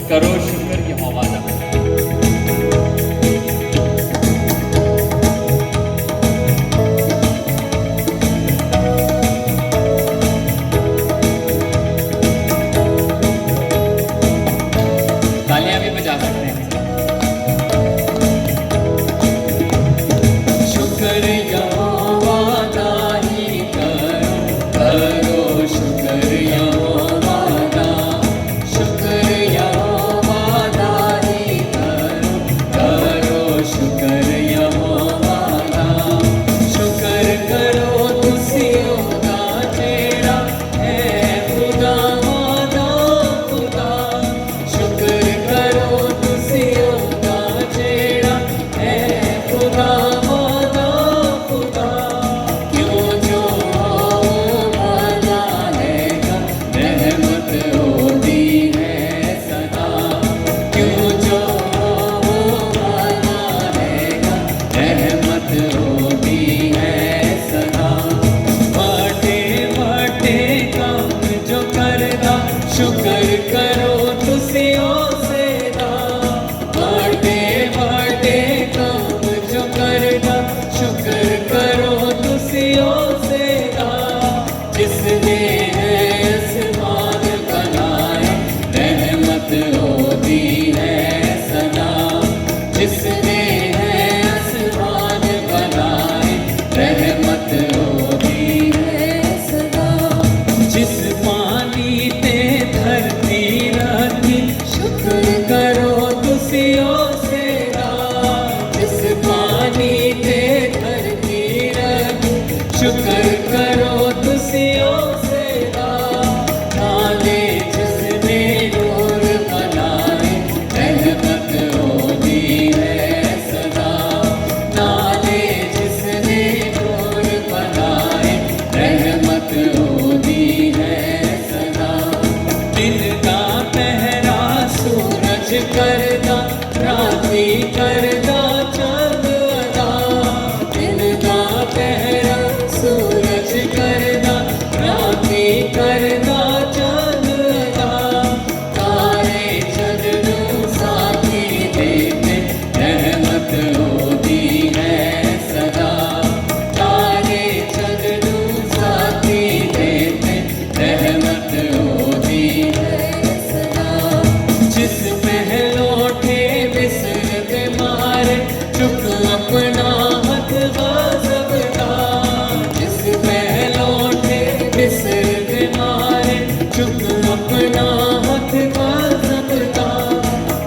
करो शुक्र यहोवा दा। तालियां भी बजा सकते हैं। शुक्र यहोवा दा ही करो, करो शुक्र यहोवा दा। शुक्र यहोवा दा ही करो, करो शुक्र यहोवा दा। शुक्र करो तुसियों दा जेड़ा है खुदा दा खुदा। शुक्र करो तुसियों दा जेड़ा है खुदा दा खुदा। क्यों जो भला हैगा रहमत होती है सदा। क्यों जो भला हैगा रहमत होती है सदा। बड़े बड़े काम जो करदा शुक्र करो तुसियों से दा। बड़े बड़े काम जो करदा शुक्र करो तुसियों से दा। जिसने आसमान बनाए रहमत होती है सदा। जिसने आसमान बनाए रहमत होती है सदा। जिस पानी ते धरती रखी शुक्र करो तुसियों से दा। जिस पानी ते धरती रखी शुक्र करो तुसियों से दा। नाले जिसने नूर बनाए रहमत होती है सदा। नाले जिसने नूर बनाए रहमत होती है सदा। दिन का पहरा सूरज करदा राती करदा चांद अदा। दिन का पहरा सूरज करदा राती करदा चांद अदा। तारे चंद्र साथी देते रहमत होती है सदा। तारे चंद्र साथी देते रहमत होती है सदा। जिस पहलोठे बिसरते मारे चुक अपना हथ गज़ब दा। जिस पहलोठे बिसरते मारे चुक अपना हथ गज़ब दा।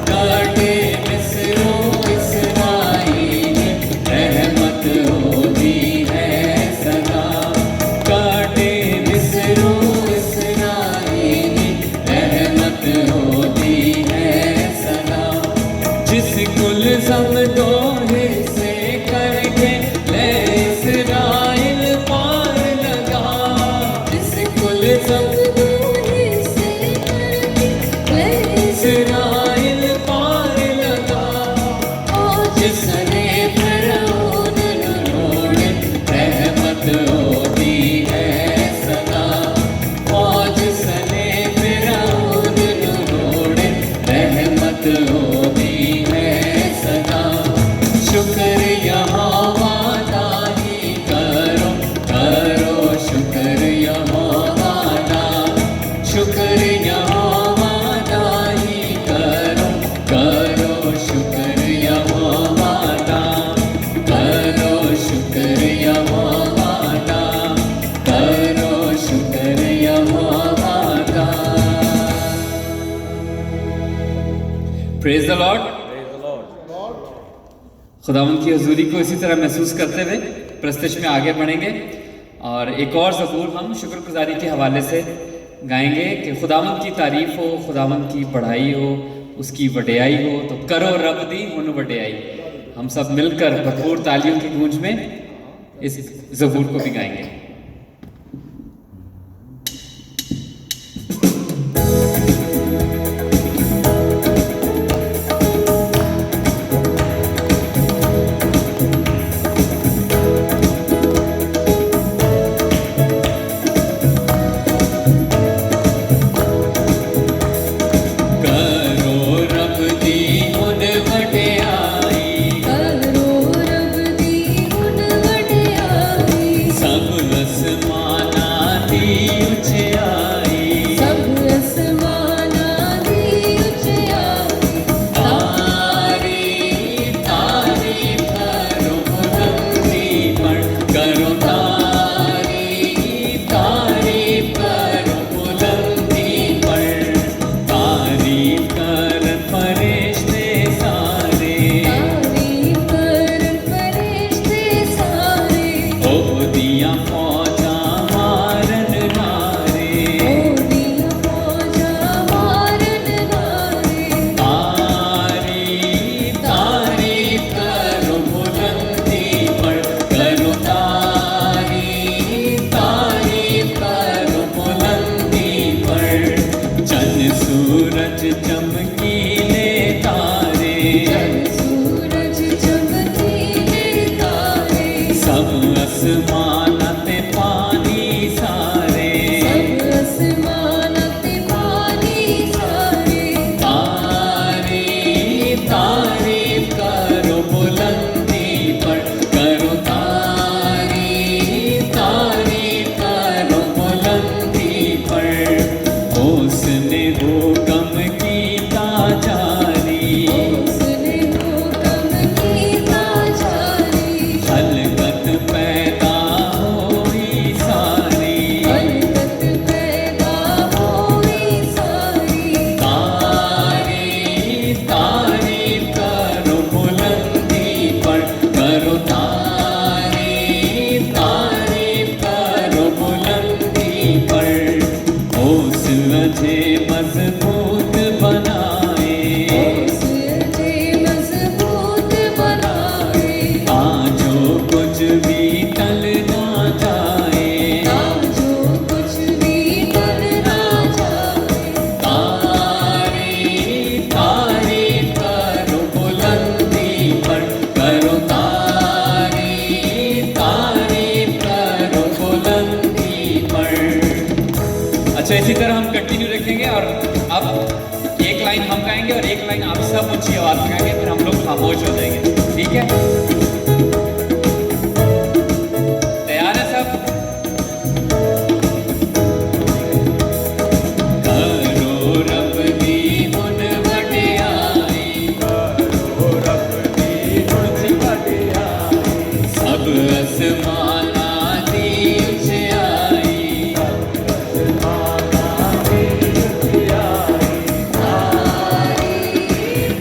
काटे मिस्रों इस्राएल रहमत होती है सदा। काटे मिस्रों इस्राएल रहमत होती है सदा। जिस कुल सब दो हिस्से करके ले इस्राएल पार लगा। जिस कुल सब दो हिस्से करके ले इस्राएल पार लगा। और जिसने फिरौन रोड़े रहमत होती है सदा। और जिसने फिरौन रोड़े रहमत होती है सदा। शुक्र यहोवा दा ही करो, करो शुक्र यहोवा दा। शुक्र यहोवा दा ही करो, करो शुक्र यहोवा दा। करो शुक्र यहोवा दा। करो शुक्र यहोवा दा। Praise the Lord. खुदावंद की हजूरी को इसी तरह महसूस करते हुए प्रस्तुत में आगे बढ़ेंगे और एक और ज़बूर हम शुक्रगुजारी के हवाले से गाएंगे कि खुदावंद की तारीफ हो, खुदावंद की बढ़ाई हो, उसकी वडियाई हो। तो करो रब दी हुन वडियाई। हम सब मिलकर भरपूर तालियों की गूंज में इस ज़बूर को भी गाएंगे। चमकीले तारे, चंद सूरज चमकीले तारे, सब आसमान ते पानी सारे, सब आसमान ते पानी सारे, तारीफ तारीफ करो बुलंदी पर, करो तारीफ तारीफ करो बुलंदी पर। उसने हुक्म कीता जारी, उसने हुक्म कीता जारी, खलकत पैदा होई सारी, खलकत पैदा होई सारी, तारीफ तारीफ करो बुलंदी पर, करो तारीफ तारीफ करो बुलंदी पर। ओस अझे मजबूत बनाए, उसने मजबूत बनाए, आजो कुछ भी टल ना जाए, जो कुछ भी टल ना जाए, तारीफ तारीफ करो बुलंदी पर, करो तारीफ तारीफ करो बुलंदी पर। अच्छा, इसी तरह हम कंटिन्यू रखेंगे और अब एक लाइन हम गाएंगे और एक लाइन आप सब ऊंची आवाज में गाएंगे, फिर हम लोग खामोश हो जाएंगे, ठीक है? तैयार है सब? करो रब दी हुन वडियाई, करो रब दी हुन वडियाई, सब आसमाना दी उचियाई,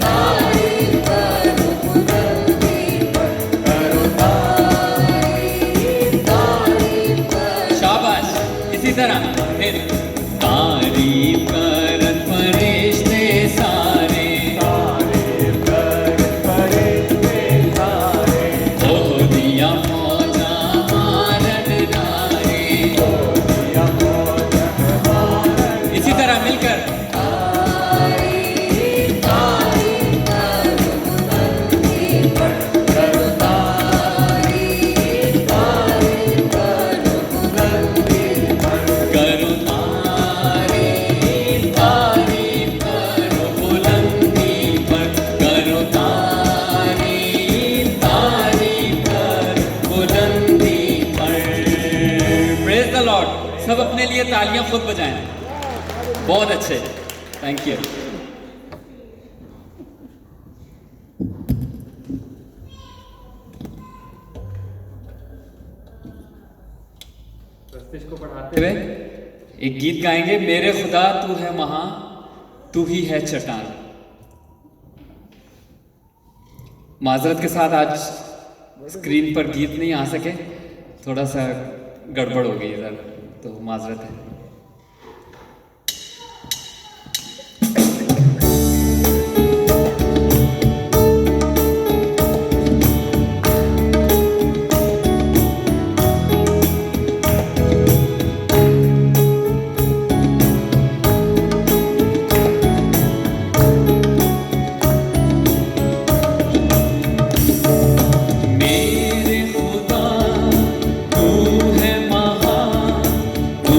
तारीफ करो बुलंदी पर, करो तारीफ करो, शाबाश। इसी तरह फिर तारीफ करत फरिश्ते सारे, तारीफ करत फरिश्ते सारे, हो दिया मौजा मारन नारे, हो दिया मौजा मारन। इसी तरह मिलकर तारीफ करो बुलंदी पर, करो तारीफ करो बुलंदी पर, करो तारीफ तारीफ करो बुलंदी पर, करो तारीफ तारीफ करो बुलंदी पर। Praise the Lord. सब अपने लिए तालियां खुद बजाएं। बहुत अच्छे, थैंक यू। को पढ़ाते हुए एक गीत गाएंगे, मेरे खुदा तू है महा, तू ही है चट्टान। माजरत के साथ आज स्क्रीन पर गीत नहीं आ सके, थोड़ा सा गड़बड़ हो गई इधर, तो माजरत है। मेरे खुदा तू है महान, तू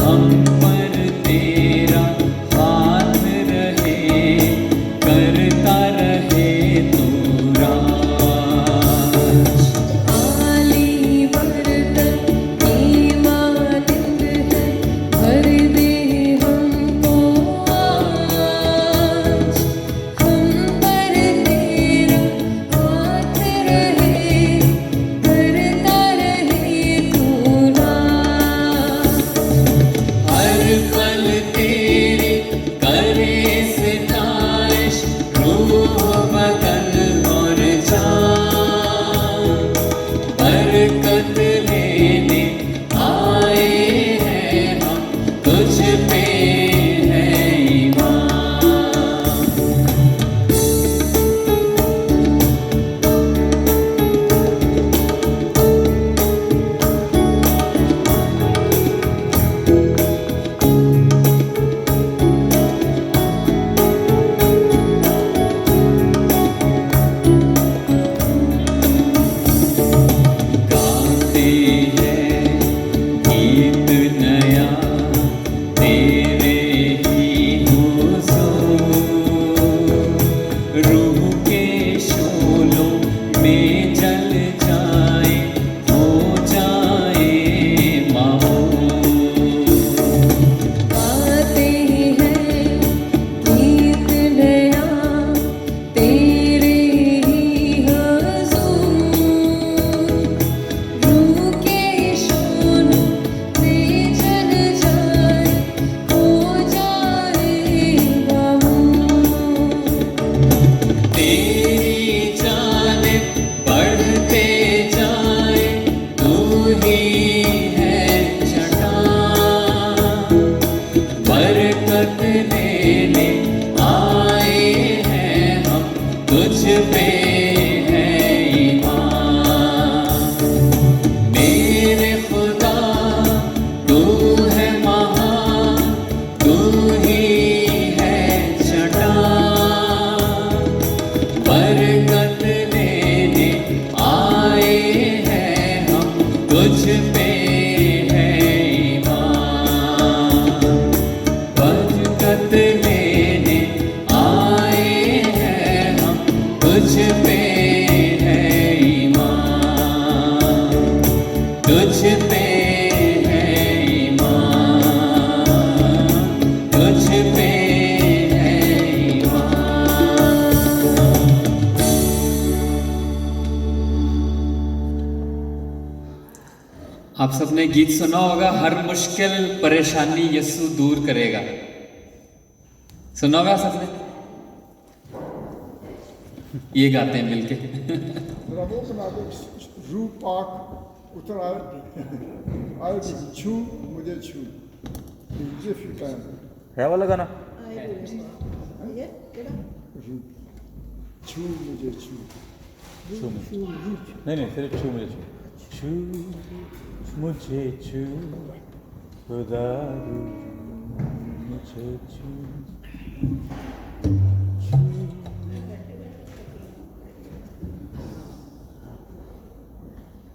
हम पर तेरा हाथ रहे, करता रहे तू राज। आली बरकत की मानत है, भर दे हमको आज। हम पर तेरा हाथ रहे, करता रहे तू राज। हर पल तेरी करे सितारिश, रूह बदन और जान। बरकत लेने आए हैं हम, तुझ पे है ईमान। गाते हैं गीत नया तेरे ही हुजूर। रूह के शोलों में जल जाए, हो जाए मामूर। गाते हैं गीत नया तेरे ही हुजूर। रूह के शोलों में जल जाए, हो जाए मामूर। तेरी जानिब बढ़ते जाए, तू ही है चट्टान। बरकत लेने आए हैं हम, तुझ पे है ईमान। मेरे खुदा तू है महान, तू ही है चट्टान। बरकत लेने आए हैं हम, तुझ पे है ईमान। बरकत लेने आए हैं हम, तुझ पे है ईमान। तुझ पे है ईमान, तुझ पे है ईमान। आप सबने गीत सुना होगा, हर मुश्किल परेशानी यीशु दूर करेगा। सुना होगा सबने? ये गाते हैं मिलके। Bravo vanuit Roepak, uiteraard. Uit Chu, मुझे छू, if you can. है वाला गाना? छू मुझे छू. छू मुझे, नहीं नहीं सिर्फ छू मुझे छू, छू मुझे छू, खुदा रू मुझे छू, छू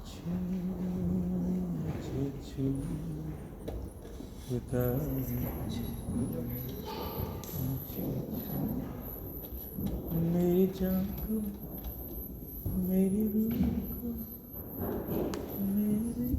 छू मुझे छू, खुदा रू मुझे छू। मेरी जान को, मेरी रूह को, मेरी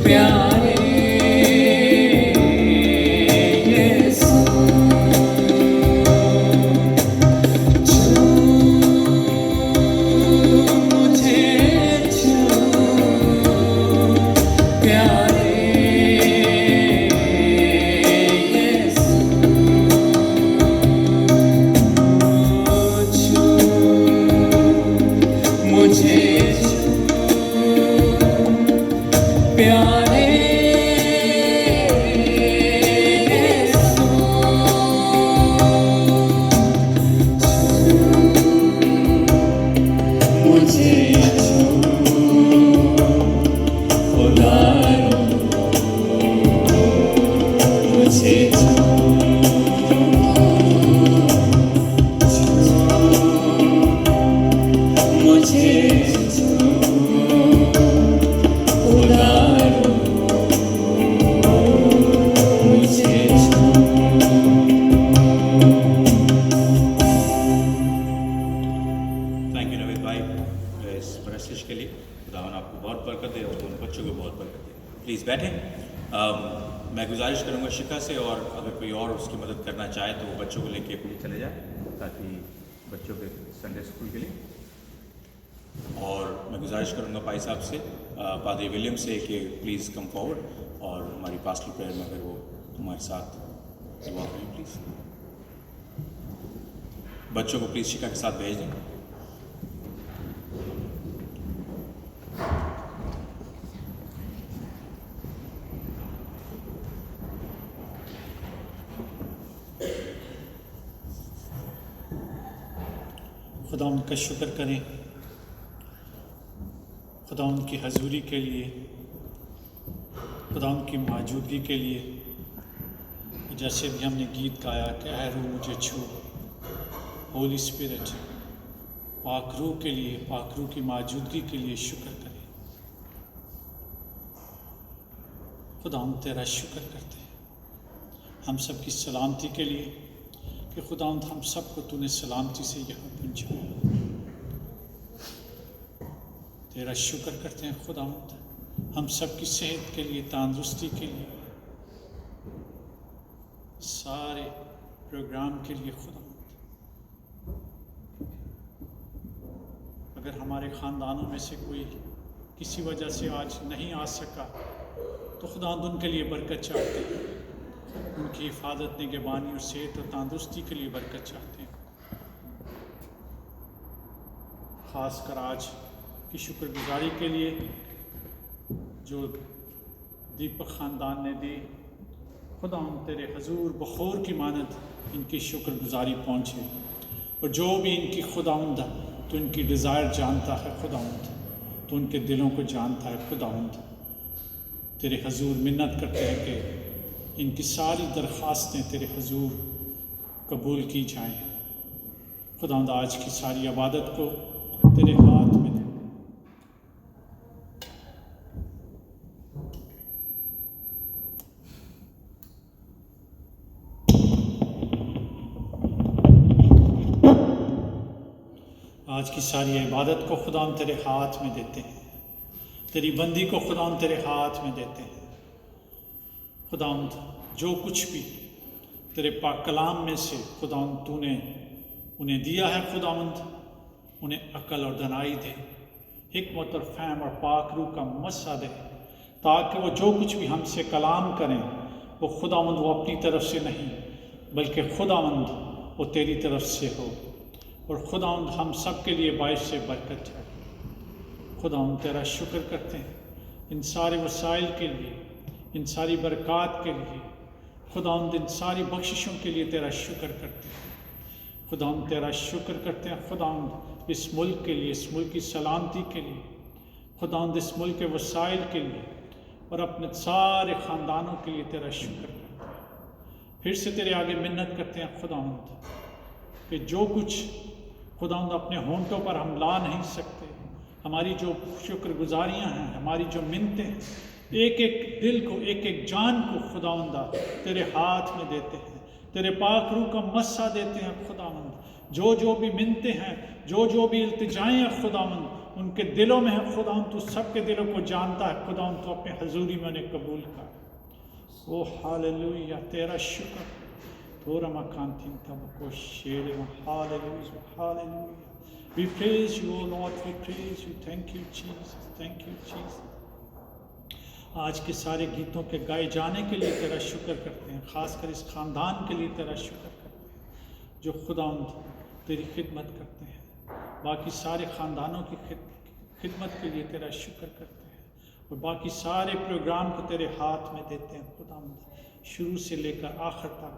प्यारे यीशु छू मुझे छू प्यारे यीशु छू मुझे प्यारे यीशु मुझे छू खुदा मुझे छू मुझे छू खुदा मुझे छू थैंक यू नवीद भाई इस मैसेज के लिए। खुदावन आपको बहुत बरकत दे और उन बच्चों को बहुत बरकत दे। प्लीज़ बैठें। मैं गुजारिश करूंगा शिखा से, और अगर कोई और उसकी मदद करना चाहे तो वो बच्चों को लेके अपनी चले जाए, ताकि बच्चों के संडे स्कूल के लिए। और मैं गुजारिश करूंगा भाई साहब से, पादरी विलियम से, कि प्लीज़ कम फॉरवर्ड और हमारी पास्टल प्रेयर में अगर वो हमारे साथ दुआ करें प्लीज़। बच्चों को प्लीज़ शिखा के साथ भेज दें। खुदा उनका शुक्र करें, खुदा उनकी हजूरी के लिए, खुदा उनकी मौजूदगी के लिए। जैसे भी हमने गीत गाया कि ऐ रूह मुझे छू, होली स्पिरिट, पाक रूह के लिए, पाक रूह की मौजूदगी के लिए शुक्र करें। खुदा हम तेरा शुक्र करते हैं हम सब की सलामती के लिए, कि खुदा हम सबको तूने सलामती से यहाँ पहुँचाया। तेरा शुक्र करते हैं खुदा हम सब की सेहत के लिए, तंदुरुस्ती के लिए, सारे प्रोग्राम के लिए। खुदा अगर हमारे ख़ानदानों में से कोई किसी वजह से आज नहीं आ सका तो खुदा उनके लिए बरकत चाहते हैं, उनकी हिफाजत, निगहबानी और सेहत और तंदुरुस्ती के लिए बरकत चाहते हैं। ख़ास कर आज की शुक्रगुजारी के लिए जो दीपक ख़ानदान ने दी, खुदा हम तेरे हजूर बखौर की मानद इनकी शुक्रगुजारी पहुँचे। और जो भी इनकी खुदावंद तो इनकी डिज़ायर जानता है खुदावंद, तो उनके दिलों को जानता है खुदावंद। तेरे हजूर मिन्नत करते हैं कि इनकी सारी दरख्वास्तें तेरे हजूर कबूल की जाएं। खुदावंद आज की सारी इबादत को तेरे हाथ में दे। आज की सारी इबादत को खुदावंद तेरे हाथ में देते हैं, तेरी बंदी को खुदावंद तेरे हाथ में देते हैं। खुदावंद जो कुछ भी तेरे पाक कलाम में से खुदावंद तूने उन्हें दिया है, खुदावंद उन्हें अक्ल और दनाई दे, हिकमत और फ़हम और पाक रूह का मस्सा दे, ताकि वो जो कुछ भी हमसे कलाम करें वो खुदावंद वो अपनी तरफ से नहीं बल्कि खुदावंद वो तेरी तरफ से हो। और खुदावंद हम सब के लिए बाइश से बरकत है। खुदावंद तेरा शुक्र करते हैं इन सारे वसाइल के लिए, इन सारी बरक़ात के लिए। खुदावंद इन सारी बख्शिशों के लिए तेरा शुक्र करते हैं। खुदावंद तेरा शुक्र करते हैं खुदावंद इस मुल्क के लिए, इस मुल्क की सलामती के लिए, खुदावंद इस मुल्क के वसाइल के लिए, और अपने सारे ख़ानदानों के लिए तेरा शुक्र करते हैं। फिर से तेरे आगे मिन्नत करते हैं खुदावंद कि जो कुछ खुदावंद अपने होंठों पर हम ला नहीं सकते, हमारी जो शुक्रगुजारियाँ हैं, हमारी जो मिन्नतें हैं, एक एक दिल को, एक एक जान को खुदावंदा तेरे हाथ में देते हैं, तेरे पाक रूह का मस्सा देते हैं खुदावंद। जो जो भी मिन्नतें हैं, जो जो भी इल्तिजाएँ हैं खुदावंद, उनके दिलों में है खुदा, तू सबके दिलों को जानता है खुदा, तू अपने हजूरी में उन्हें कबूल कर। ओ हालेलुया, तेरा शुक्र। थोड़ा मकान थिन तब को शेर में hallelujah hallelujah. We praise you, O Lord, we praise you. Thank you, Jesus. Thank you, Jesus. आज के सारे गीतों के गाए जाने के लिए तेरा शुक्र करते हैं, खासकर इस खानदान के लिए तेरा शुक्र करते हैं जो खुदा तेरी खिदमत करते हैं। बाकी सारे ख़ानदानों की खिदमत के लिए तेरा शुक्र करते हैं और बाकी सारे प्रोग्राम को तेरे हाथ में देते हैं खुदा, शुरू से लेकर आखिर तक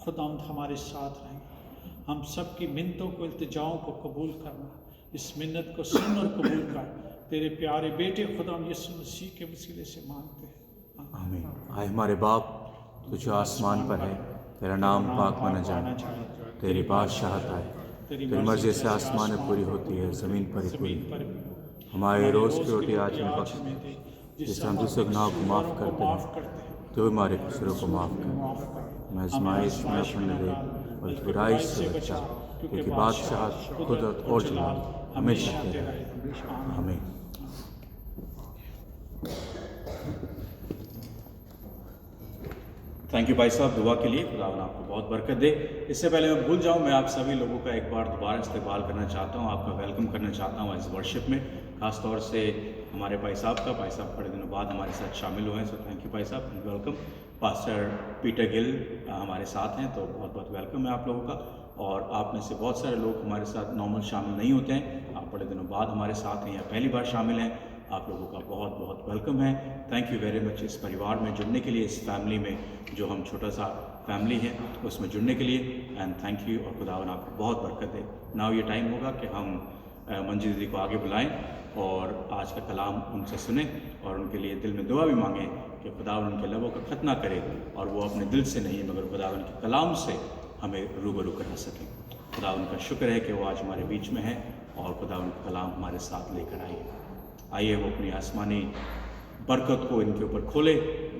खुदा हमारे साथ रहें। हम सब की मिन्नतों को, इल्तिजाओं को कबूल करना, इस मिन्नत को सुन और कबूल कर, तेरे प्यारे बेटे खुदा यीशु मसीह के वसीले से मांगते हैं, आमीन। आए हमारे बाप, तू जो आसमान पर है, तेरा नाम पाक माना जाए, तेरी बादशाहत आए, तेरी मर्जी से आसमान में पूरी होती है, ज़मीन पर ही पूरी। हमारे रोज़ की रोटी आज हमें बख्श दे, जिससे हम दूसरे गुनाह को माफ़ करते हैं, तो हमारे कसूरों को माफ़ कर, मैं आज़माइश में अपने दे और बुराई से बचा, क्योंकि बादशाहत, कुदरत और जलाल हमेशा तेरा है। आमीन। थैंक यू भाई साहब दुआ के लिए, खुदावन आपको बहुत बरकत दे। इससे पहले मैं भूल जाऊं, मैं आप सभी लोगों का एक बार दोबारा इस्तेमाल करना चाहता हूं, आपका वेलकम करना चाहता हूं इस वर्शिप में, खास तौर से हमारे भाई साहब बड़े दिनों बाद हमारे साथ शामिल हुए हैं, सो थैंक यू भाई साहब, वेलकम। पास्टर पीटर गिल हमारे साथ हैं, तो बहुत बहुत वेलकम है आप लोगों का। और आप में से बहुत सारे लोग हमारे साथ नॉर्मल शामिल नहीं होते हैं, आप बड़े दिनों बाद हमारे साथ हैं या पहली बार शामिल हैं, आप लोगों का बहुत बहुत वेलकम है। थैंक यू वेरी मच इस परिवार में जुड़ने के लिए, इस फैमिली में जो हम छोटा सा फैमिली है उसमें जुड़ने के लिए, एंड थैंक यू। और खुदावन आपको बहुत बरकत दे। नाउ ये टाइम होगा कि हम मंजी दीदी को आगे बुलाएं और आज का कलाम उनसे सुने और उनके लिए दिल में दुआ भी मांगें कि खुदावन उनके लबों का खतना करे और वो अपने दिल से नहीं मगर खुदावन के कलाम से हमें रूबरू करा सकें। खुदावन का शुक्र है कि वो आज हमारे बीच में है और खुदावन का कलाम हमारे साथ लेकर आइए वो अपनी आसमानी बरकत को इनके ऊपर खोले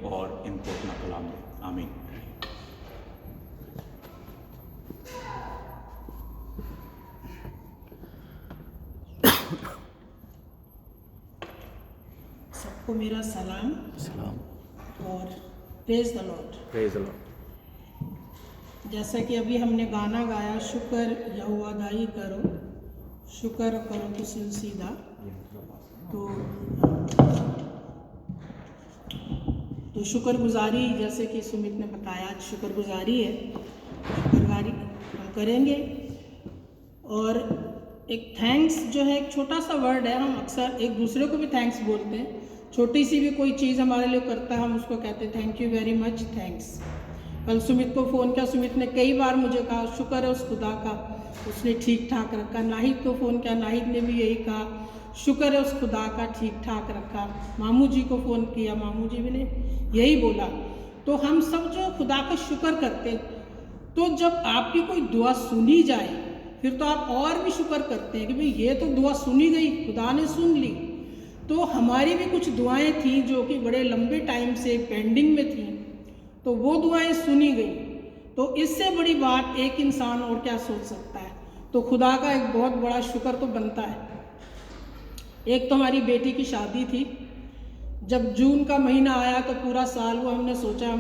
और इनको अपना कलाम दे। आमीन। सबको मेरा सलाम और praise the Lord. Praise the Lord. जैसा कि अभी हमने गाना गाया, शुक्र यहोवादाई करो, शुक्र करो तो सीधा, तो शुक्रगुजारी, जैसे कि सुमित ने बताया, शुक्रगुजारी है, शुक्रगुजारी हम करेंगे। और एक थैंक्स जो है एक छोटा सा वर्ड है, हम अक्सर एक दूसरे को भी थैंक्स बोलते हैं, छोटी सी भी कोई चीज़ हमारे लिए करता है हम उसको कहते हैं thank you very much, thanks. कल सुमित को फ़ोन किया, सुमित ने कई बार मुझे कहा शुक्र है उस खुदा का, उसने ठीक ठाक रखा। नाहिद को फ़ोन किया, नाहिद ने भी यही कहा शुक्र है उस खुदा का, ठीक ठाक रखा। मामू जी को फ़ोन किया, मामू जी भी ने यही बोला। तो हम सब जो खुदा का शुक्र करते, तो जब आपकी कोई दुआ सुनी जाए फिर तो आप और भी शुक्र करते हैं कि भाई ये तो दुआ सुनी गई, खुदा ने सुन ली। तो हमारी भी कुछ दुआएं थी जो कि बड़े लंबे टाइम से पेंडिंग में थी, तो वो दुआएं सुनी गई। तो इससे बड़ी बात एक इंसान और क्या सोच सकता है। तो खुदा का एक बहुत बड़ा शुक्र तो बनता है। एक तो हमारी बेटी की शादी थी, जब जून का महीना आया तो पूरा साल वो हमने सोचा,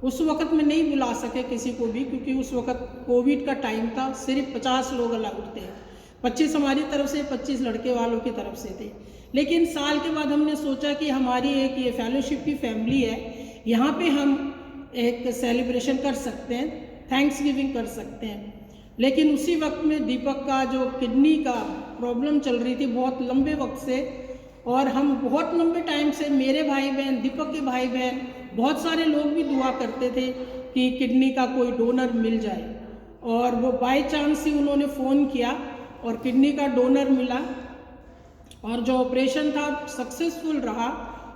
उस वक़्त में नहीं बुला सके किसी को भी क्योंकि उस वक़्त कोविड का टाइम था, सिर्फ 50 लोग अलाउड थे, 25 हमारी तरफ से, 25 लड़के वालों की तरफ से थे। लेकिन साल के बाद हमने सोचा कि हमारी एक ये फेलोशिप की फैमिली है, यहाँ पे हम एक सेलिब्रेशन कर सकते हैं, थैंक्स गिविंग कर सकते हैं। लेकिन उसी वक्त में दीपक का जो किडनी का प्रॉब्लम चल रही थी बहुत लंबे वक्त से, और हम बहुत लंबे टाइम से, मेरे भाई बहन, दीपक के भाई बहन, बहुत सारे लोग भी दुआ करते थे कि किडनी का कोई डोनर मिल जाए। और वो बाय चांस ही उन्होंने फ़ोन किया और किडनी का डोनर मिला और जो ऑपरेशन था सक्सेसफुल रहा।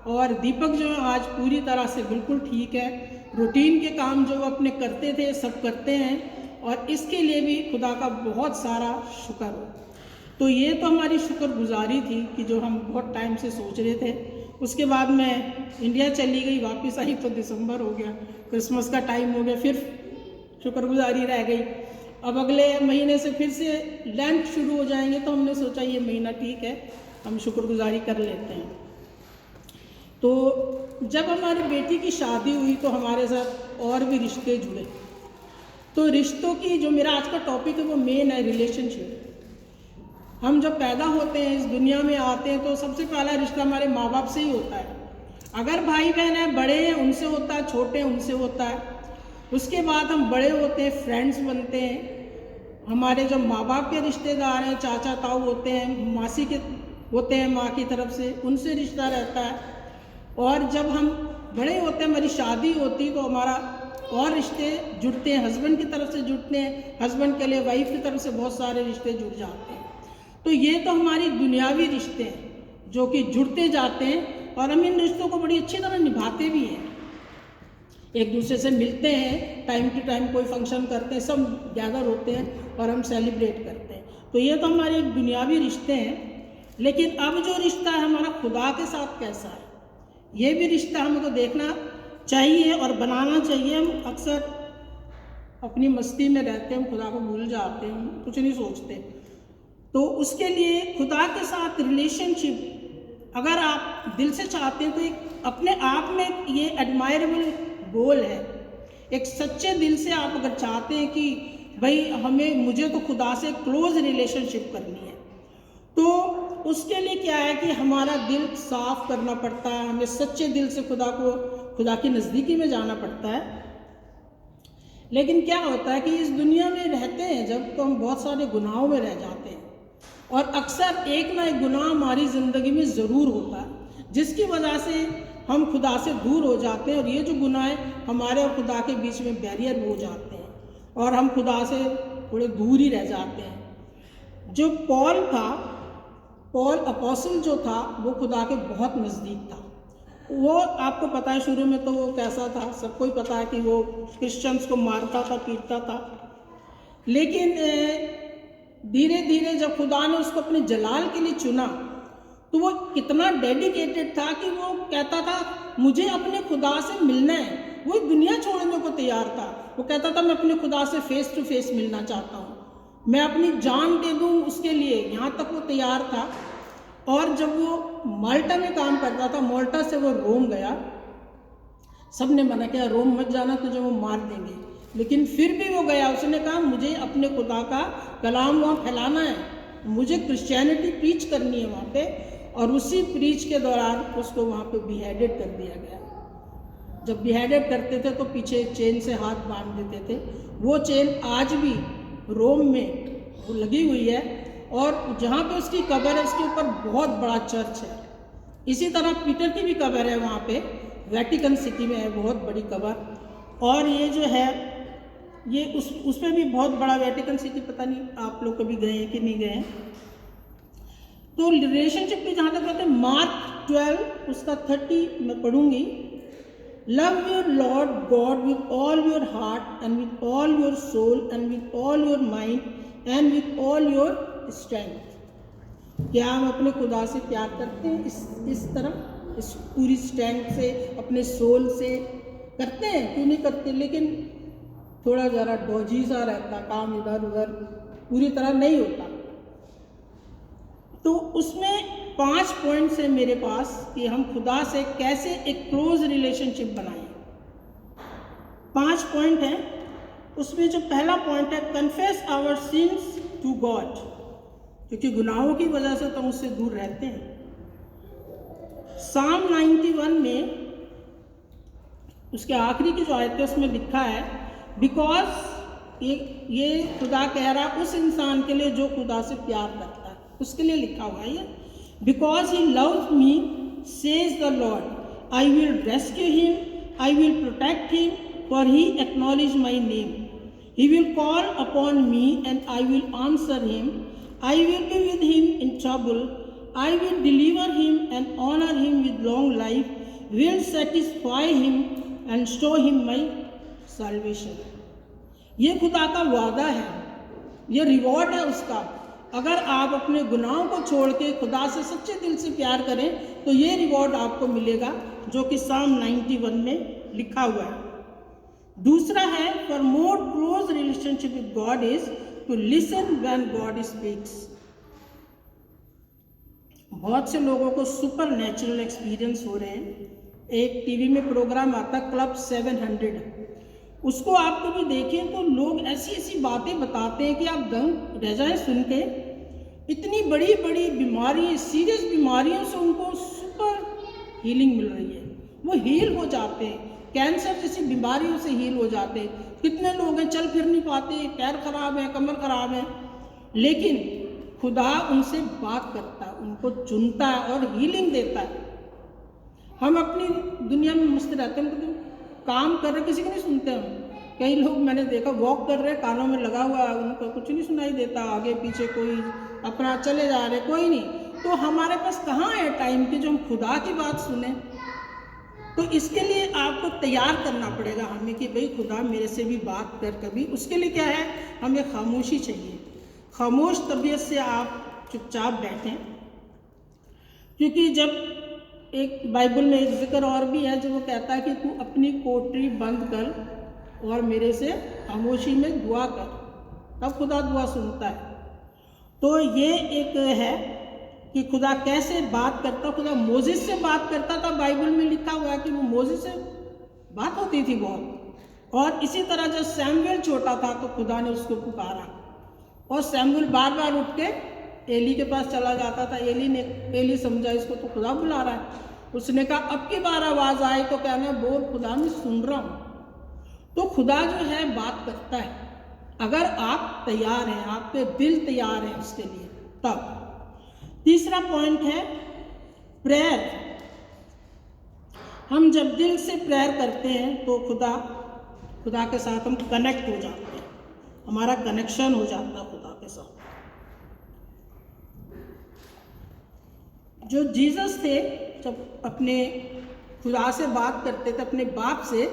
और दीपक जो है आज पूरी तरह से बिल्कुल ठीक है, रूटीन के काम जो वो अपने करते थे सब करते हैं, और इसके लिए भी खुदा का बहुत सारा शुक्र हो। तो ये तो हमारी शुक्रगुजारी थी कि जो हम बहुत टाइम से सोच रहे थे। उसके बाद मैं इंडिया चली गई, वापस आई तो दिसंबर हो गया, क्रिसमस का टाइम हो गया, फिर शुक्रगुजारी रह गई। अब अगले महीने से फिर से लैंप शुरू हो जाएंगे, तो हमने सोचा ये महीना ठीक है, हम शुक्रगुजारी कर लेते हैं। तो जब हमारी बेटी की शादी हुई तो हमारे साथ और भी रिश्ते जुड़े। तो रिश्तों की जो मेरा आज का टॉपिक है वो मेन है रिलेशनशिप। हम जब पैदा होते हैं, इस दुनिया में आते हैं, तो सबसे पहला रिश्ता हमारे माँ बाप से ही होता है। अगर भाई बहन हैं, बड़े हैं, उनसे होता है, छोटे हैं, उनसे होता है। उसके बाद हम बड़े होते हैं, फ्रेंड्स बनते हैं। हमारे जो माँ बाप के रिश्तेदार हैं, चाचा ताऊ होते हैं, मासी के होते हैं माँ की तरफ से, उनसे रिश्ता रहता है। और जब हम बड़े होते हैं, हमारी शादी होती तो हमारा और रिश्ते जुड़ते हैं, हस्बैंड की तरफ से जुड़ते हैं, हस्बैंड के लिए वाइफ की तरफ से बहुत सारे रिश्ते जुड़ जाते हैं। तो ये तो हमारी दुनियावी रिश्ते हैं जो कि जुड़ते जाते हैं और हम इन रिश्तों को बड़ी अच्छी तरह निभाते भी हैं। एक दूसरे से मिलते हैं, टाइम टू टाइम कोई फंक्शन करते हैं, सब गैदर होते हैं और हम सेलिब्रेट करते हैं। तो ये तो हमारे एक दुनियावी रिश्ते हैं। लेकिन अब जो रिश्ता है हमारा खुदा के साथ कैसा है, ये भी रिश्ता हमको देखना चाहिए और बनाना चाहिए। हम अक्सर अपनी मस्ती में रहते हैं, हम खुदा को भूल जाते हैं, कुछ नहीं सोचते। तो उसके लिए खुदा के साथ रिलेशनशिप अगर आप दिल से चाहते हैं तो एक अपने आप में ये एडमायरेबल गोल है। एक सच्चे दिल से आप अगर चाहते हैं कि भाई मुझे तो खुदा से क्लोज रिलेशनशिप करनी है, तो उसके लिए क्या है कि हमारा दिल साफ करना पड़ता है। हमें सच्चे दिल से खुदा की नज़दीकी में जाना पड़ता है। लेकिन क्या होता है कि इस दुनिया में रहते हैं जब, तो हम बहुत सारे गुनाहों में रह जाते हैं और अक्सर एक ना एक गुनाह हमारी ज़िंदगी में ज़रूर होता है जिसकी वजह से हम खुदा से दूर हो जाते हैं। और ये जो गुनाह है हमारे और खुदा के बीच में बैरियर हो जाते हैं और हम खुदा से थोड़े दूर ही रह जाते हैं। जो पॉल अपोस्टल जो था वो खुदा के बहुत नज़दीक था। वो आपको पता है शुरू में तो वो कैसा था, सबको ही पता है कि वो क्रिश्चियंस को मारता था, पीटता था। लेकिन धीरे धीरे जब खुदा ने उसको अपने जलाल के लिए चुना तो वो कितना डेडिकेटेड था कि वो कहता था मुझे अपने खुदा से मिलना है। वो दुनिया छोड़ने को तैयार था। वो कहता था मैं अपने खुदा से फेस टू फेस मिलना चाहता हूँ, मैं अपनी जान दे दूँ उसके लिए, यहाँ तक वो तैयार था। और जब वो माल्टा में काम करता था, माल्टा से वो रोम गया। सब ने मना किया रोम मत जाना, तुझे वो मार देंगे, लेकिन फिर भी वो गया। उसने कहा मुझे अपने खुदा का कलाम वहाँ फैलाना है, मुझे क्रिश्चियनिटी प्रीच करनी है वहाँ पे। और उसी प्रीच के दौरान उसको वहाँ पे बिहेडेड कर दिया गया। जब बिहेडेड करते थे तो पीछे चेन से हाथ बांध देते थे। वो चेन आज भी रोम में वो लगी हुई है और जहाँ पे उसकी कब्र है उसके ऊपर बहुत बड़ा चर्च है। इसी तरह पीटर की भी कब्र है वहाँ पे, वेटिकन सिटी में है बहुत बड़ी कब्र। और ये जो है ये उसमें भी बहुत बड़ा वेटिकन सिटी, पता नहीं आप लोग कभी गए हैं कि नहीं गए हैं। तो रिलेशनशिप की जहाँ तक बात है, मार्क 12 उसका 30 मैं पढ़ूंगी। Love your lord god with all your heart and with all your soul and with all your mind and with all your strength. क्या हम अपने खुदा से प्यार करते हैं इस तरह, इस पूरी स्ट्रेंथ से, अपने सोल से करते हैं? क्यों नहीं करते? लेकिन थोड़ा ज़रा डॉजी सा रहता, काम इधर उधर पूरी तरह नहीं होता। तो उसमें 5 पॉइंट्स है मेरे पास कि हम खुदा से कैसे एक क्लोज रिलेशनशिप बनाएं। 5 पॉइंट हैं। उसमें जो पहला पॉइंट है, confess our sins to God, क्योंकि गुनाहों की वजह से तो उससे दूर रहते हैं। साम 91 में उसके आखिरी की जो आयत है उसमें लिखा है, बिकॉज ये खुदा कह रहा है उस इंसान के लिए जो खुदा से प्यार करता है, उसके लिए लिखा हुआ है ये। Because he loves me says the Lord, I will rescue him, I will protect him, for he acknowledge my name, he will call upon me and I will answer him, I will be with him in trouble, I will deliver him and honour him with long life, will satisfy him and show him my salvation. ये खुदा का वादा है, ये reward है उसका। अगर आप अपने गुनाहों को छोड़ के खुदा से सच्चे दिल से प्यार करें तो ये रिवॉर्ड आपको मिलेगा, जो कि साम 91 में लिखा हुआ है। दूसरा है, for more close relationship with God is to listen when God speaks. बहुत से लोगों को सुपर नेचुरल एक्सपीरियंस हो रहे हैं। एक टीवी में प्रोग्राम आता क्लब 700, उसको आप कभी देखें तो लोग ऐसी ऐसी बातें बताते हैं कि आप दंग रह जाएं सुन के। इतनी बड़ी बड़ी बीमारी, सीरियस बीमारियों से उनको सुपर हीलिंग मिल रही है, वो हील हो जाते हैं। कैंसर जैसी बीमारियों से हील हो जाते हैं। कितने लोग हैं चल फिर नहीं पाते, पैर खराब है, कमर खराब है, लेकिन खुदा उनसे बात करता है, उनको चुनता है और हीलिंग देता है। हम अपनी दुनिया में मस्त रहते हैं, मतलब काम कर रहे किसी की नहीं सुनते हम। कई लोग मैंने देखा वॉक कर रहे, कानों में लगा हुआ है, उनको कुछ नहीं सुनाई देता, आगे पीछे कोई अपना चले जा रहे, कोई नहीं। तो हमारे पास कहाँ है टाइम कि जो हम खुदा की बात सुने? तो इसके लिए आपको तैयार करना पड़ेगा हमें कि भाई खुदा मेरे से भी बात कर कभी। उसके लिए क्या है, हमें खामोशी चाहिए। खामोश तबीयत से आप चुपचाप बैठें, क्योंकि जब एक बाइबल में एक जिक्र और भी है जो वो कहता है कि तू अपनी कोठरी बंद कर और मेरे से खामोशी में दुआ कर, तब खुदा दुआ सुनता है। तो ये एक है कि खुदा कैसे बात करता। खुदा मोजिस से बात करता था, बाइबल में लिखा हुआ है कि वो मोजिस से बात होती थी बहुत। और इसी तरह जब सैमुएल छोटा था तो खुदा ने उसको पुकारा और सैमुएल बार बार उठ के एली के पास चला जाता था। एली समझा इसको तो खुदा बुला रहा है, उसने कहा अब की बार आवाज़ आए तो कहना बोल खुदा मैं सुन रहा हूँ। तो खुदा जो है बात करता है, अगर आप तैयार हैं, आपके दिल तैयार है उसके लिए तब। तीसरा पॉइंट है प्रेयर। हम जब दिल से प्रेयर करते हैं तो खुदा के साथ हम कनेक्ट हो जाते हैं, हमारा कनेक्शन हो जाता है खुदा के साथ। जो जीसस थे जब अपने खुदा से बात करते थे, अपने बाप से,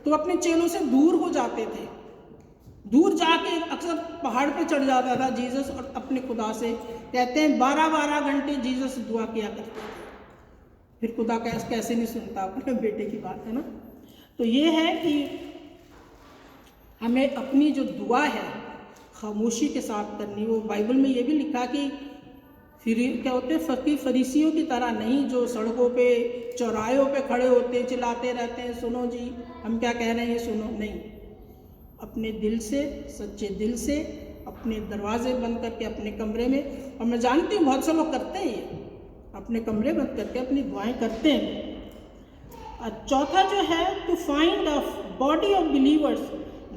तो अपने चेलों से दूर हो जाते थे। दूर जाके अक्सर पहाड़ पे चढ़ जाता था जीसस और अपने खुदा से, कहते हैं 12-12 घंटे जीसस दुआ किया करते थे। फिर खुदा कैसे नहीं सुनता अपने बेटे की बात, है ना। तो ये है कि हमें अपनी जो दुआ है खामोशी के साथ करनी। वो बाइबल में ये भी लिखा कि फिर क्या होते हैं फकीर फरीसियों की तरह नहीं, जो सड़कों पे चौराहों पे खड़े होते चिल्लाते रहते हैं सुनो जी हम क्या कह रहे हैं सुनो। नहीं, अपने दिल से, सच्चे दिल से अपने दरवाजे बंद करके अपने कमरे में, और मैं जानती हूँ बहुत से लोग करते हैं ये, अपने कमरे बंद करके अपनी दुआएं करते हैं। और चौथा जो है to find a body of believers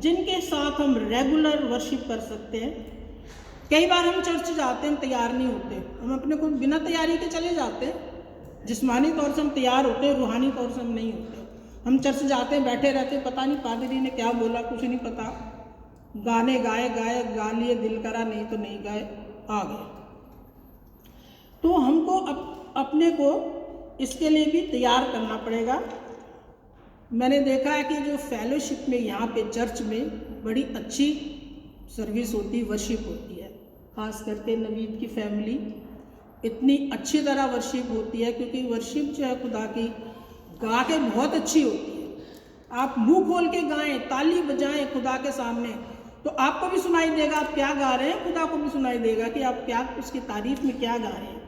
जिनके साथ हम रेगुलर वर्शिप कर सकते हैं। कई बार हम चर्च जाते हैं, तैयार नहीं होते, हम अपने को बिना तैयारी के चले जाते हैं। जिस्मानी तौर से हम तैयार होते हैं, रूहानी तौर से हम नहीं होते। हम चर्च जाते हैं, बैठे रहते हैं, पता नहीं पादरी ने क्या बोला, कुछ नहीं पता, गाने गाए गा लिए, दिल करा नहीं तो नहीं गाए, आ गए। तो हमको अपने को इसके लिए भी तैयार करना पड़ेगा। मैंने देखा है कि जो फेलोशिप में यहाँ पे चर्च में बड़ी अच्छी सर्विस होती, वर्शिप होती है, खास करके नवीद की फैमिली इतनी अच्छी तरह वर्शिप होती है, क्योंकि वर्शिप जो है खुदा की गा के बहुत अच्छी होती है। आप मुंह खोल के गाएं, ताली बजाएं खुदा के सामने, तो आपको भी सुनाई देगा आप क्या गा रहे हैं, खुदा को भी सुनाई देगा कि आप क्या उसकी तारीफ में क्या गा रहे हैं।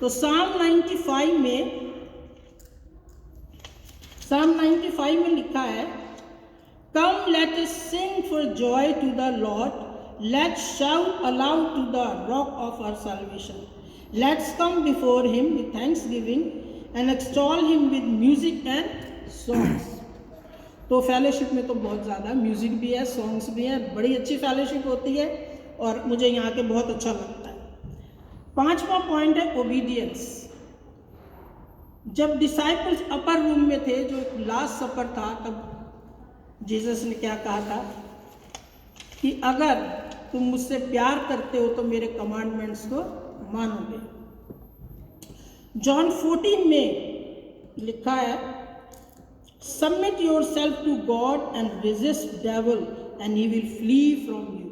तो साम 95 में लिखा है, come let us sing for joy to the lord, let's shout aloud to the rock of our salvation, let's come before him with thanksgiving and extol him with music and songs. तो fellowship में तो बहुत ज़्यादा music भी है, songs भी हैं, बड़ी अच्छी फेलोशिप होती है और मुझे यहाँ के बहुत अच्छा लगता है। 5वां पॉइंट है ओबीडियंस। जब डिसाइपल्स अपर रूम में थे, जो लास्ट सफर था, तब जीसस ने क्या कहा था कि अगर तुम मुझसे प्यार करते हो तो मेरे कमांडमेंट्स को मानोगे। जॉन 14 में लिखा है, submit yourself to God and resist devil and he will flee from you.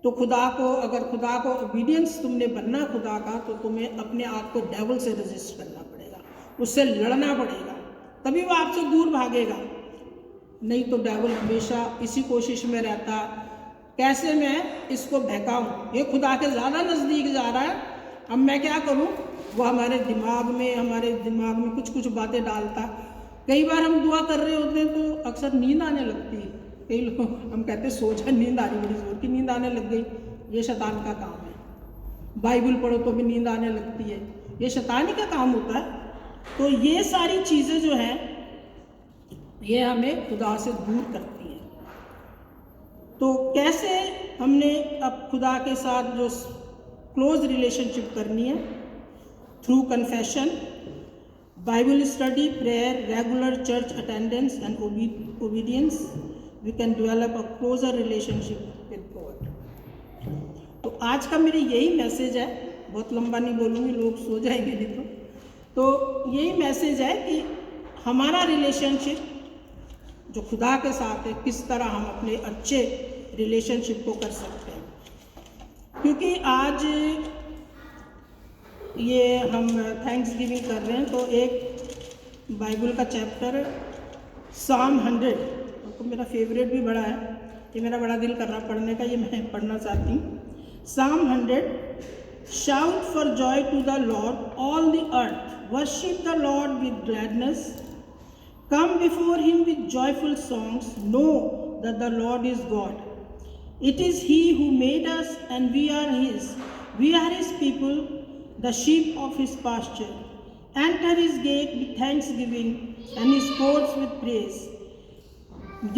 तो अगर खुदा को ओबीडियंस तुमने बनना खुदा का, तो तुम्हें अपने आप को डेविल से रेजिस्ट करना पड़ेगा, उससे लड़ना पड़ेगा, तभी वो आपसे दूर भागेगा। नहीं तो डेविल हमेशा इसी कोशिश में रहता, कैसे मैं इसको बहकाऊं, ये खुदा के ज़्यादा नज़दीक जा रहा है, अब मैं क्या करूं, वो हमारे दिमाग में कुछ कुछ बातें डालता। कई बार हम दुआ कर रहे होते हैं तो अक्सर नींद आने लगती है। कई लोग हम कहते हैं सो जा, नींद आ रही, बड़ी जोर की नींद आने लग गई, ये शैतान का काम है। बाइबल पढ़ो तो भी नींद आने लगती है, ये शैतान ही का काम होता है। तो ये सारी चीज़ें जो हैं ये हमें खुदा से दूर करती हैं। तो कैसे हमने अब खुदा के साथ जो क्लोज रिलेशनशिप करनी है? Through confession, Bible study, prayer, regular church attendance and obedience, we can develop a closer relationship with God. तो आज का मेरे यही मैसेज है, बहुत लंबा नहीं बोलूँगी, लोग सो जाएंगे नहीं तो यही मैसेज है कि हमारा रिलेशनशिप जो खुदा के साथ है, किस तरह हम अपने अच्छे रिलेशनशिप को कर सकते हैं। क्योंकि आज ये हम थैंक्स गिविंग कर रहे हैं, तो एक बाइबल का चैप्टर साम 100, तो मेरा फेवरेट भी बड़ा है, ये मेरा बड़ा दिल कर रहा पढ़ने का, ये मैं पढ़ना चाहती हूँ। Psalm 100, shout for joy to the Lord all the earth, worship the Lord with gladness, come before him with joyful songs, know that the Lord is God, it is he who made us and we are his people, the sheep of his pasture. Enter his gate with thanksgiving and his courts with praise.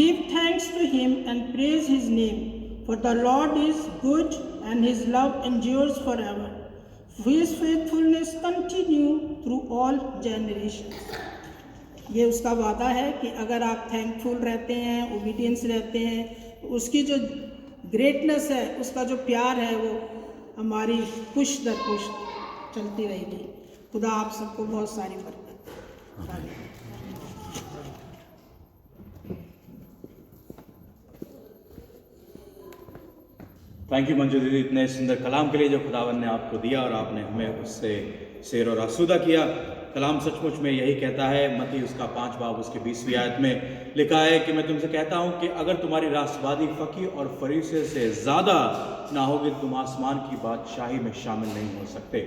Give thanks to him and praise his name, for the Lord is good and his love endures forever. His faithfulness continue through all generations. ये उसका वादा है कि अगर आप thankful रहते हैं, obedience रहते हैं, तो उसकी जो ग्रेटनेस है, उसका जो प्यार है, वो हमारी पुश दर पुश चलती रहेगी। खुदा आप सबको बहुत सारी बरकत दे। थैंक यू मंजू दीदी, इतने सुंदर कलाम के लिए जो खुदावन ने आपको दिया और आपने हमें उससे शेर और आसूदा किया। कलाम सचमुच में यही कहता है, मत्ती उसका 5 बाब उसके 20वीं आयत में लिखा है कि मैं तुमसे कहता हूँ कि अगर तुम्हारी राष्ट्रवादी फकीर और फरीसे से ज़्यादा ना होगी तो तुम आसमान की बादशाही में शामिल नहीं हो सकते।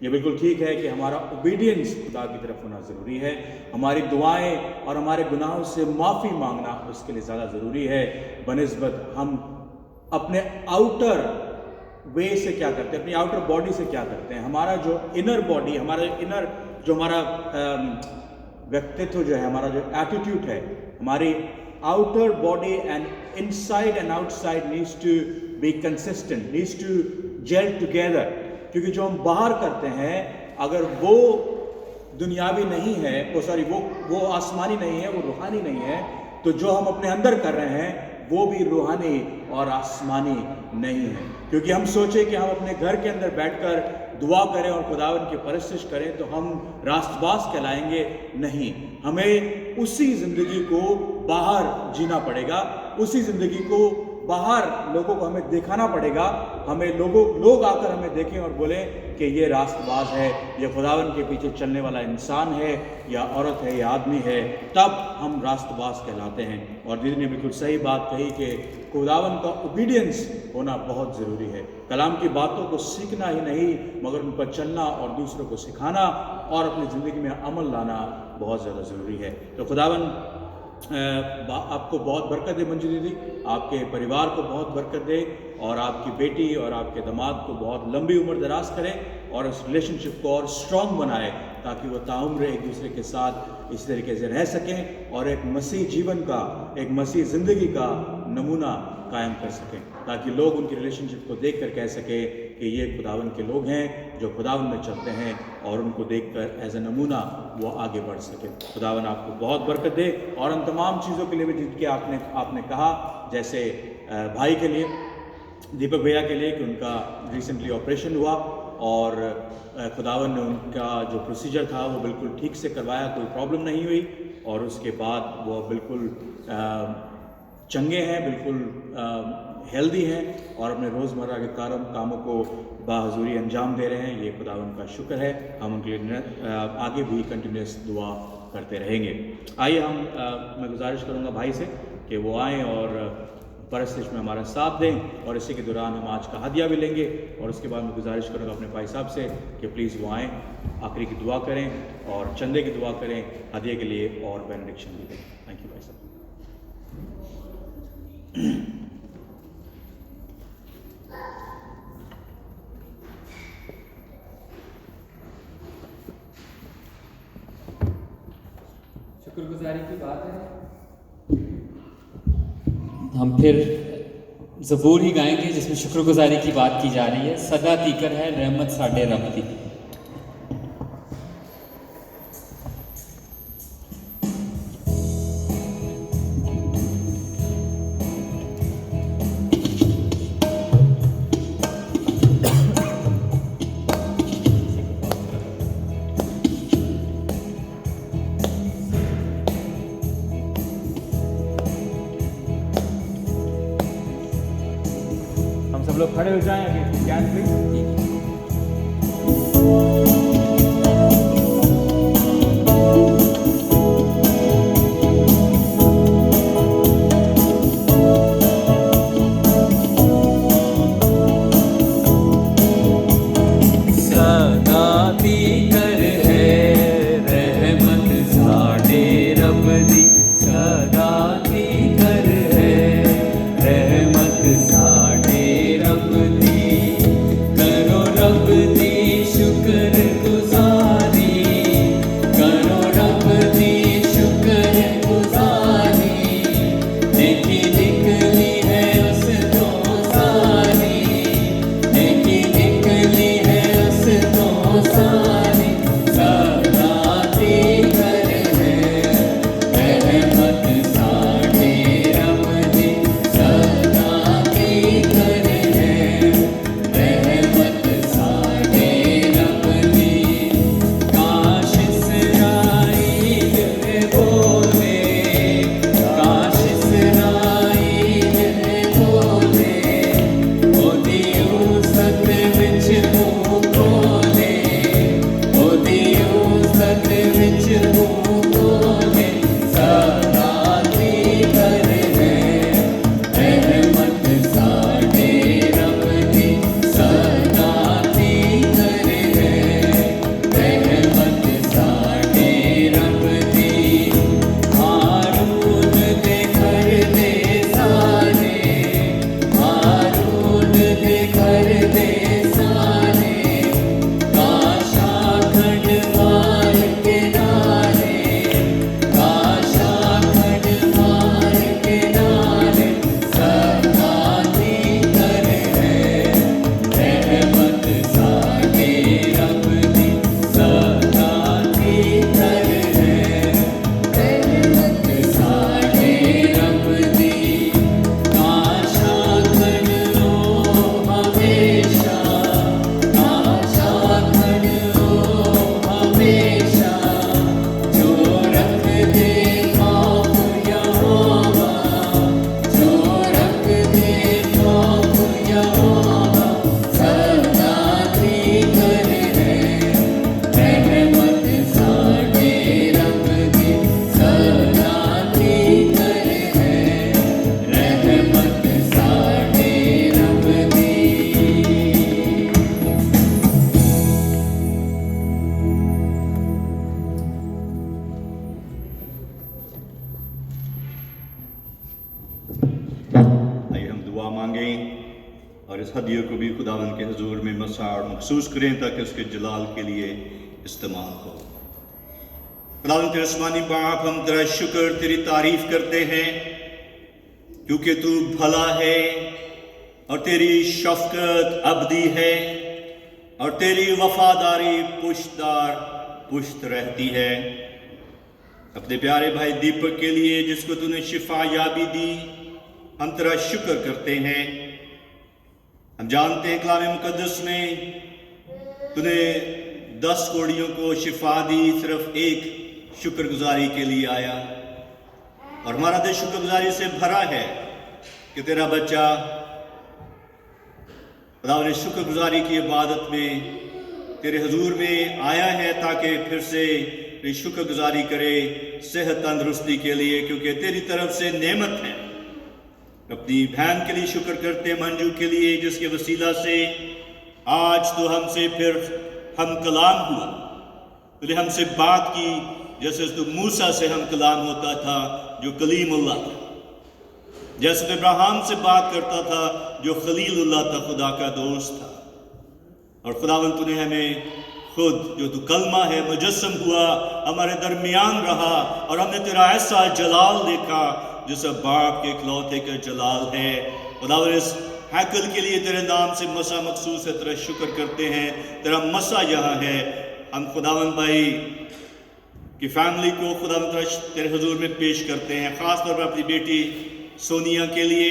ये बिल्कुल ठीक है कि हमारा ओबीडियंस खुदा की तरफ होना ज़रूरी है। हमारी दुआएं और हमारे गुनाहों से माफ़ी मांगना उसके लिए ज़्यादा ज़रूरी है बनिस्बत हम अपने आउटर वे से क्या करते हैं, अपनी आउटर बॉडी से क्या करते हैं। हमारा जो इनर बॉडी, हमारा इनर जो हमारा व्यक्तित्व जो है, हमारा जो एटीट्यूड है, हमारी outer body and inside and outside needs to be consistent, needs to gel together. क्योंकि जो हम बाहर करते हैं अगर वो दुनियावी नहीं है, वो आसमानी नहीं है, वो रूहानी नहीं है, तो जो हम अपने अंदर कर रहे हैं वो भी रूहानी और आसमानी नहीं है। क्योंकि हम सोचे कि हम अपने घर के अंदर बैठकर दुआ करें और खुदावन की परस्तिश करें तो हम रास्तबाज कहलाएंगे। नहीं, हमें उसी ज़िंदगी को बाहर जीना पड़ेगा, उसी ज़िंदगी को बाहर लोगों को हमें दिखाना पड़ेगा। हमें लोग आकर हमें देखें और बोलें कि ये रास्तबाज है, ये खुदावन के पीछे चलने वाला इंसान है, या औरत है, या आदमी है, तब हम रास्तबाज कहलाते हैं। और दीदी ने बिल्कुल सही बात कही कि खुदावन का ओबीडियंस होना बहुत ज़रूरी है। कलाम की बातों को सीखना ही नहीं मगर उन पर चलना और दूसरों को सिखाना और अपनी ज़िंदगी में अमल लाना बहुत ज़्यादा ज़रूरी है। तो खुदावन आपको बहुत बरकत दे मंजू दीदी, आपके परिवार को बहुत बरकत दे और आपकी बेटी और आपके दामाद को बहुत लंबी उम्र दराज करे और इस रिलेशनशिप को और स्ट्रॉन्ग बनाए ताकि वो ताउम्र एक दूसरे के साथ इस तरीके से रह सकें और एक मसीह जीवन का, एक मसीह ज़िंदगी का नमूना कायम कर सकें, ताकि लोग उनकी रिलेशनशिप को देख कर कह सकें कि ये खुदावन के लोग हैं जो खुदावन में चलते हैं, और उनको देखकर एज ए नमूना वो आगे बढ़ सके। खुदावन आपको बहुत बरकत दे और उन तमाम चीज़ों के लिए भी जिनके आपने कहा, जैसे भाई के लिए, दीपक भैया के लिए कि उनका रिसेंटली ऑपरेशन हुआ और खुदावन ने उनका जो प्रोसीजर था वो बिल्कुल ठीक से करवाया, कोई प्रॉब्लम नहीं हुई और उसके बाद वो बिल्कुल चंगे हैं, बिल्कुल हेल्दी हैं और अपने रोज़मर्रा के कामों को बाहज़ूरी अंजाम दे रहे हैं। ये खुदावन का शुक्र है। हम उनके लिए आगे भी कंटिन्यूस दुआ करते रहेंगे। आइए मैं गुजारिश करूँगा भाई से कि वो आएँ और परस्तिश में हमारा साथ दें। और इसी के दौरान हम आज का हदिया भी लेंगे और उसके बाद मैं गुजारिश करूँगा अपने भाई साहब से कि प्लीज़ वो आएँ, आखिरी की दुआ करें और चंदे की दुआ करें, हदिये के लिए और बेनेडिक्शन भी दें। थैंक यू भाई साहब। शुक्रगुजारी की बात है, हम फिर ज़बूर ही गाएंगे जिसमें शुक्रगुजारी की बात की जा रही है। सदा तीकर है रहमत साडे रब दी। हम सब लोग खड़े हो जाएं अभी, कैन प्लीज। और इस हदिये को भी खुदावंद के हुजूर में मसा और महसूस करें ताकि उसके जलाल के लिए इस्तेमाल हो। खुदावंद तेरे आसमानी बाप, हम तेरा शुक्र तेरी तारीफ करते हैं क्योंकि तू भला है और तेरी शफकत अबदी है और तेरी वफादारी पुश्त रहती है। अपने प्यारे भाई दीपक के लिए जिसको तूने शिफा याबी दी, हम तेरा शुक्र करते हैं। हम जानते हैं कलाम मुकद्दस में तूने 10 कोड़ियों को शिफा दी, सिर्फ एक शुक्रगुजारी के लिए आया और हमारा दिल शुक्रगुजारी से भरा है कि तेरा बच्चा खुदा ने शुक्रगुजारी की इबादत में तेरे हुजूर में आया है ताकि फिर से शुक्रगुजारी करे सेहत तंदुरुस्ती के लिए, क्योंकि तेरी तरफ से नेमत है अपनी बहन के लिए शुक्र करते हैं, मंजू के लिए, जिसके वसीला से आज तो हमसे फिर हम कलाम हुआ। तूने हमसे बात की जैसे तो मूसा से हम कलाम होता था जो कलीमुल्लाह था, जैसे तो इब्राहिम से बात करता था जो खलीलुल्लाह था, खुदा का दोस्त था। और खुदावन तूने हमें खुद जो तू कलमा है मुजस्सम हुआ, हमारे दरमियान रहा और हमने तेरा ऐसा जलाल देखा जैसा बाप के इकलौते का जलाल है। खुदावन इस हैकल के लिए तेरे नाम से मसा मखसूस है, तेरा शुक्र करते हैं, तेरा मसा यहाँ है। हम खुदावन भाई की फैमिली को खुदावन तेरे हुजूर में पेश करते हैं, ख़ास तौर पर अपनी बेटी सोनिया के लिए,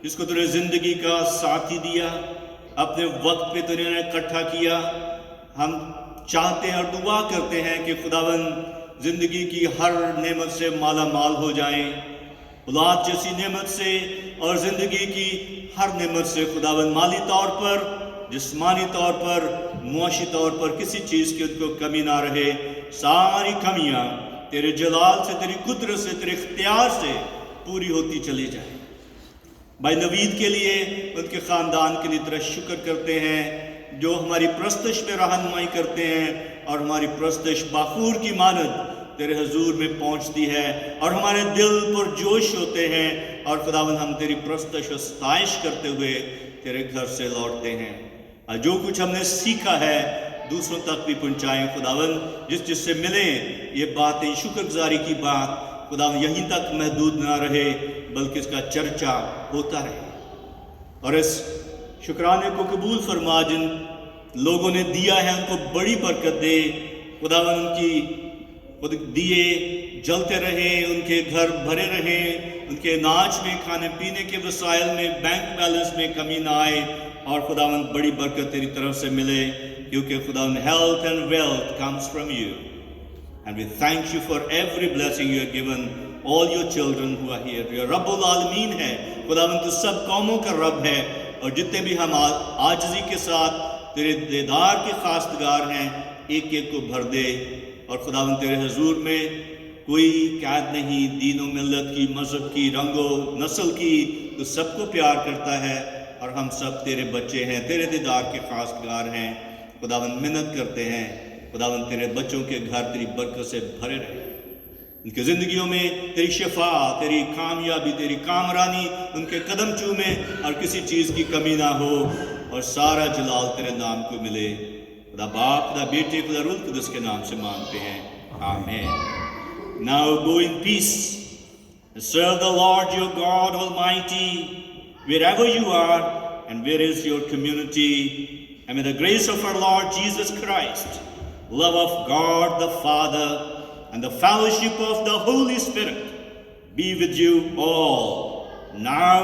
जिसको तूने ज़िंदगी का साथी दिया, अपने वक्त पे तूने उन्हें इकट्ठा किया। हम चाहते हैं और दुआ करते हैं कि खुदावन ज़िंदगी की हर नेमत से माला माल हो जाएं, औलाद जैसी नेमत से और ज़िंदगी की हर नेमत से खुदावन माली तौर पर, जिस्मानी तौर पर, मुआशी तौर पर किसी चीज़ की उनको कमी ना रहे। सारी कमियाँ तेरे जलाल से, तेरी कुदरत से, तेरे इख्तियार से पूरी होती चली जाए। भाई नवीद के लिए, उनके ख़ानदान के लिए तेरा शुक्र करते हैं, जो हमारी प्रस्तश में रहनुमाई करते हैं और हमारी प्रस्तश बाखूर की मानद तेरे हजूर में पहुंचती है और हमारे दिल पर जोश होते हैं और खुदावन हम तेरी प्रस्तश और सताइश करते हुए तेरे घर से लौटते हैं। और जो कुछ हमने सीखा है दूसरों तक भी पहुँचाएँ खुदावन, जिससे मिले ये बातें, शुक्रगुजारी की बात खुदावन यहीं तक महदूद ना रहे बल्कि इसका चर्चा होता रहे। और इस शुक्राने को कबूल फरमा, जिन लोगों ने दिया है उनको बड़ी बरकत दे खुदावन, उनकी दिए जलते रहे, उनके घर भरे रहे, उनके अनाज में, खाने पीने के वसाइल में, बैंक बैलेंस में कमी ना आए और खुदावन बड़ी बरकत तेरी तरफ से मिले, क्योंकि खुदावन health and wealth comes from you. And we thank you for every blessing you have given all your children who are here. You रब्बुल आलमीन है खुदावन, तू सब कौमों का रब है और जितने भी हम आजिज़ी के साथ तेरे दीदार के खास्तगार हैं, एक एक को भर दे। और खुदावन तेरे हजूर में कोई कैद नहीं, दीन व मिल्लत की, मज़हब की, रंगो नस्ल की, तो सबको प्यार करता है और हम सब तेरे बच्चे हैं, तेरे दीदार के खास्तगार हैं। खुदावन मिन्नत करते हैं खुदावन तेरे बच्चों के घर तेरी बरकत से भरे रहे, उनकी ज़िंदगियों में तेरी शफा, तेरी कामयाबी, तेरी कामरानी उनके कदम चूमे और किसी चीज़ की कमी ना हो और सारा जलाल तेरे नाम को मिले। खुदा बाप, खुदा बेटे, खुदा रूह कुदस के नाम से मांगते हैं, आमीन। Now go in peace and serve the Lord your God Almighty wherever you are and where is your community, and may the grace of our Lord Jesus Christ, love of God the Father, and the fellowship of the Holy Spirit be with you all, now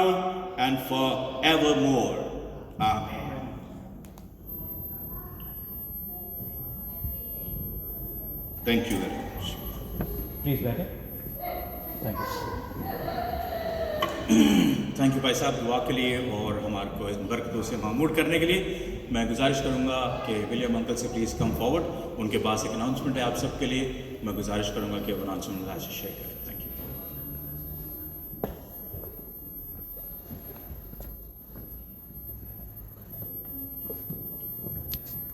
and forevermore. Amen. Thank you very much. Please बैठे। Thank you. Thank you भाई साहब दुआ के लिए और हमारे को इन बरकतों से मामूर करने के लिए। मैं गुजारिश करूंगा कि विलियम अंकल से प्लीज़ कम फॉरवर्ड, उनके पास एक अनाउंसमेंट है आप सबके लिए। मैं गुजारिश करूंगा कि वो अनाउंसमेंट आज शेयर करें।